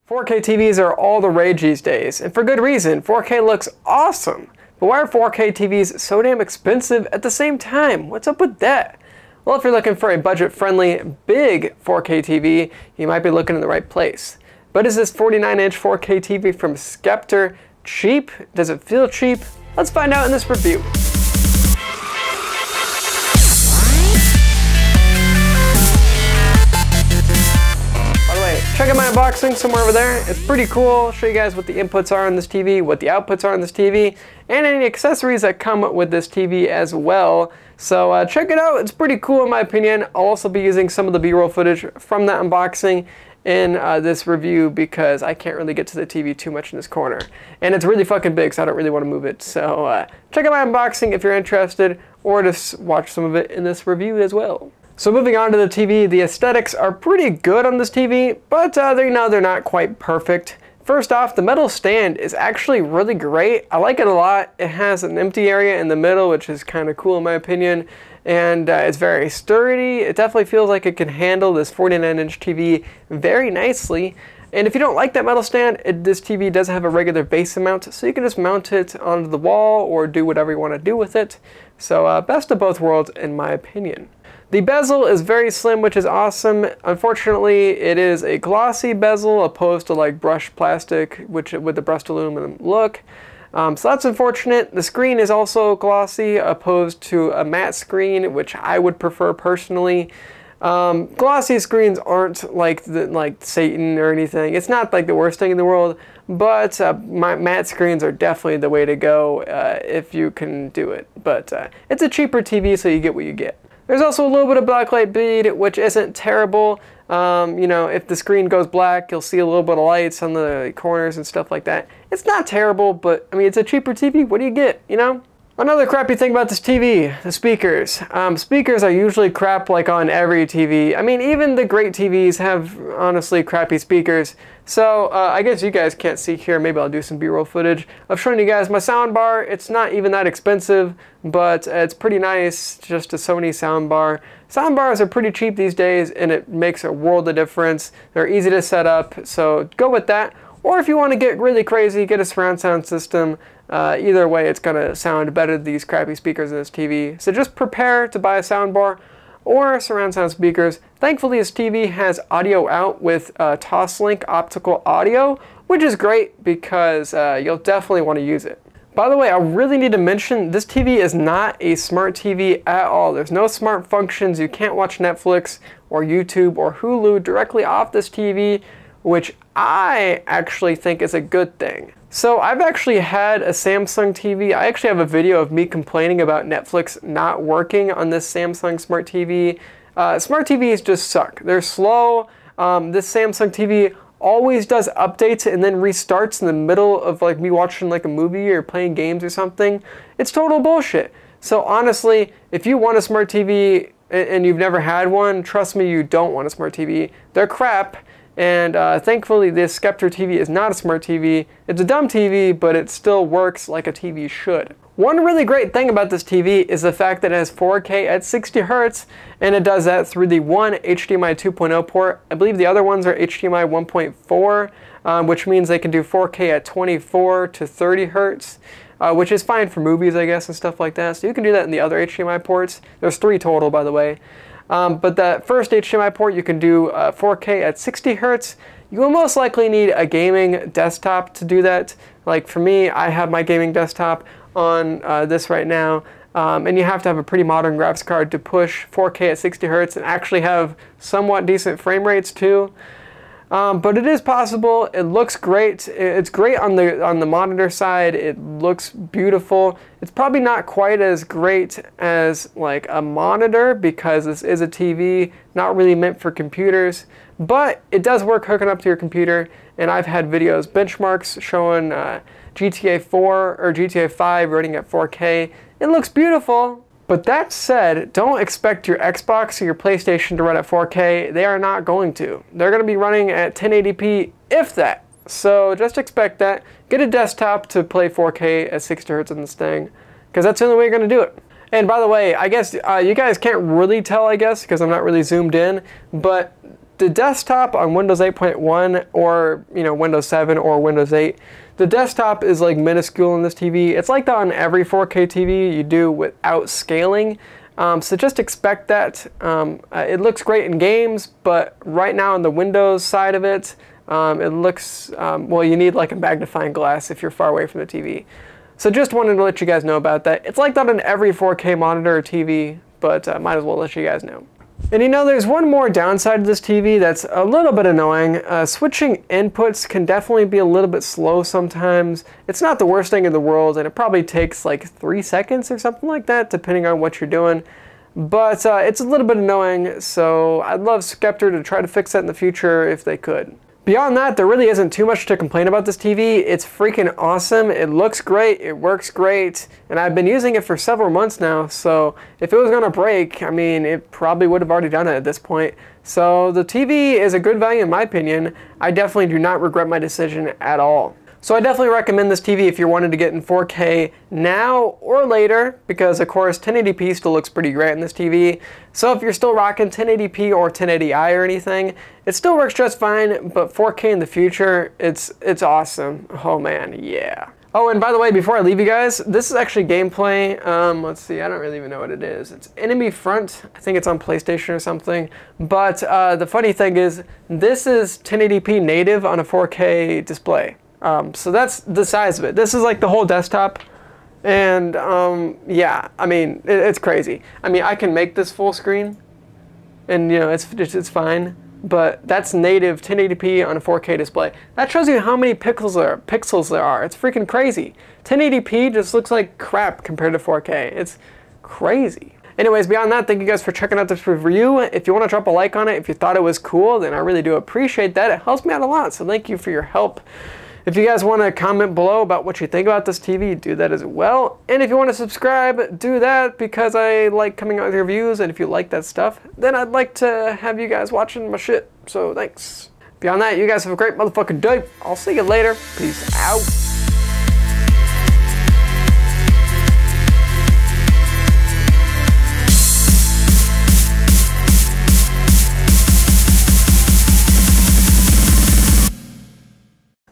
4K TVs are all the rage these days, and for good reason. 4K looks awesome. But why are 4K TVs so damn expensive at the same time? What's up with that? Well, if you're looking for a budget-friendly, big 4K TV, you might be looking in the right place. But is this 49-inch 4K TV from Sceptre cheap? Does it feel cheap? Let's find out in this review. Check out my unboxing somewhere over there. It's pretty cool. I'll show you guys what the inputs are on this TV, what the outputs are on this TV, and any accessories that come with this TV as well. So check it out. It's pretty cool in my opinion. I'll also be using some of the B-roll footage from that unboxing in this review because I can't really get to the TV too much in this corner. And it's really fucking big, so I don't really want to move it. So check out my unboxing if you're interested, or just watch some of it in this review as well. So moving on to the TV, the aesthetics are pretty good on this TV, but they're not quite perfect. First off, the metal stand is actually really great. I like it a lot. It has an empty area in the middle, which is kind of cool in my opinion, and it's very sturdy. It definitely feels like it can handle this 49-inch TV very nicely. And if you don't like that metal stand, this TV does have a regular base mount, so you can just mount it onto the wall or do whatever you want to do with it. So best of both worlds in my opinion. The bezel is very slim, which is awesome. Unfortunately, it is a glossy bezel opposed to like brushed plastic, with the brushed aluminum look. So that's unfortunate. The screen is also glossy opposed to a matte screen, which I would prefer personally. Glossy screens aren't like Satan or anything. It's not like the worst thing in the world, but matte screens are definitely the way to go if you can do it. But it's a cheaper TV, so you get what you get. There's also a little bit of blacklight bleed, which isn't terrible. You know, if the screen goes black, you'll see a little bit of lights on the corners and stuff like that. It's not terrible, but I mean, it's a cheaper TV. What do you get, you know? Another crappy thing about this TV, the speakers. Speakers are usually crap like on every TV. I mean, even the great TVs have honestly crappy speakers. So I guess you guys can't see here. Maybe I'll do some B-roll footage of showing you guys my sound bar. It's not even that expensive, but it's pretty nice. Just a Sony sound bar. Sound bars are pretty cheap these days, and it makes a world of difference. They're easy to set up, so go with that. Or if you want to get really crazy, get a surround sound system. Either way, it's going to sound better than these crappy speakers in this TV. So just prepare to buy a soundbar or surround sound speakers. Thankfully, this TV has audio out with Toslink optical audio, which is great because you'll definitely want to use it. By the way, I really need to mention this TV is not a smart TV at all. There's no smart functions. You can't watch Netflix or YouTube or Hulu directly off this TV, which I actually think is a good thing. So I've actually had a Samsung TV. I actually have a video of me complaining about Netflix not working on this Samsung Smart TV. Smart TVs just suck. They're slow. This Samsung TV always does updates and then restarts in the middle of like me watching like a movie or playing games or something. It's total bullshit. So honestly, if you want a smart TV and you've never had one, trust me, you don't want a smart TV. They're crap. And thankfully, this Sceptre TV is not a smart TV. It's a dumb TV, but it still works like a TV should. One really great thing about this TV is the fact that it has 4K at 60 Hz, and it does that through the one HDMI 2.0 port. I believe the other ones are HDMI 1.4, which means they can do 4K at 24 to 30 Hz, which is fine for movies, I guess, and stuff like that. So you can do that in the other HDMI ports. There's 3 total, by the way. But that first HDMI port, you can do 4K at 60 Hz. You will most likely need a gaming desktop to do that. Like for me, I have my gaming desktop on this right now. And you have to have a pretty modern graphics card to push 4K at 60 Hz and actually have somewhat decent frame rates too. But it is possible. It looks great. It's great on the monitor side. It looks beautiful. It's probably not quite as great as like a monitor because this is a TV, not really meant for computers. But it does work hooking up to your computer. And I've had videos, benchmarks showing GTA 4 or GTA 5 running at 4K. It looks beautiful. But that said, don't expect your Xbox or your PlayStation to run at 4K. They are not going to. They're going to be running at 1080p, if that. So just expect that. Get a desktop to play 4K at 60 Hz on this thing, because that's the only way you're going to do it. And by the way, I guess you guys can't really tell, I guess, because I'm not really zoomed in, but the desktop on Windows 8.1 or, you know, Windows 7 or Windows 8, the desktop is like minuscule in this TV. It's like that on every 4K TV you do without scaling. So just expect that. It looks great in games, but right now on the Windows side of it, it looks, well, you need like a magnifying glass if you're far away from the TV. So just wanted to let you guys know about that. It's like that on every 4K monitor or TV, but might as well let you guys know. And you know, there's one more downside to this TV that's a little bit annoying. Switching inputs can definitely be a little bit slow sometimes. It's not the worst thing in the world, and it probably takes like 3 seconds or something like that, depending on what you're doing. But it's a little bit annoying, so I'd love Sceptre to try to fix that in the future if they could. Beyond that, there really isn't too much to complain about this TV. It's freaking awesome. It looks great. It works great. And I've been using it for several months now. So if it was going to break, I mean, it probably would have already done it at this point. So the TV is a good value in my opinion. I definitely do not regret my decision at all. So I definitely recommend this TV if you're wanting to get in 4K now or later, because of course 1080p still looks pretty great in this TV. So if you're still rocking 1080p or 1080i or anything, it still works just fine, but 4K in the future, it's awesome. Oh man, yeah. Oh, and by the way, before I leave you guys, this is actually gameplay. Let's see, I don't really even know what it is. It's Enemy Front. I think it's on PlayStation or something. But the funny thing is, this is 1080p native on a 4K display. So that's the size of it. This is like the whole desktop, and yeah, I mean, it's crazy. I mean, I can make this full screen, and you know, it's fine, but that's native 1080p on a 4K display. That shows you how many pixels there are. It's freaking crazy. 1080p just looks like crap compared to 4K. It's crazy. Anyways, beyond that, thank you guys for checking out this review. If you want to drop a like on it, if you thought it was cool, then I really do appreciate that. It helps me out a lot, so thank you for your help. If you guys want to comment below about what you think about this TV, do that as well. And if you want to subscribe, do that, because I like coming out with reviews, and if you like that stuff, then I'd like to have you guys watching my shit. So thanks. Beyond that, you guys have a great motherfucking day. I'll see you later. Peace out.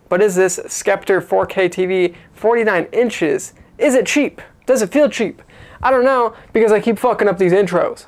But is this Sceptre 4K TV 49 inches? Is it cheap? Does it feel cheap? I don't know, because I keep fucking up these intros.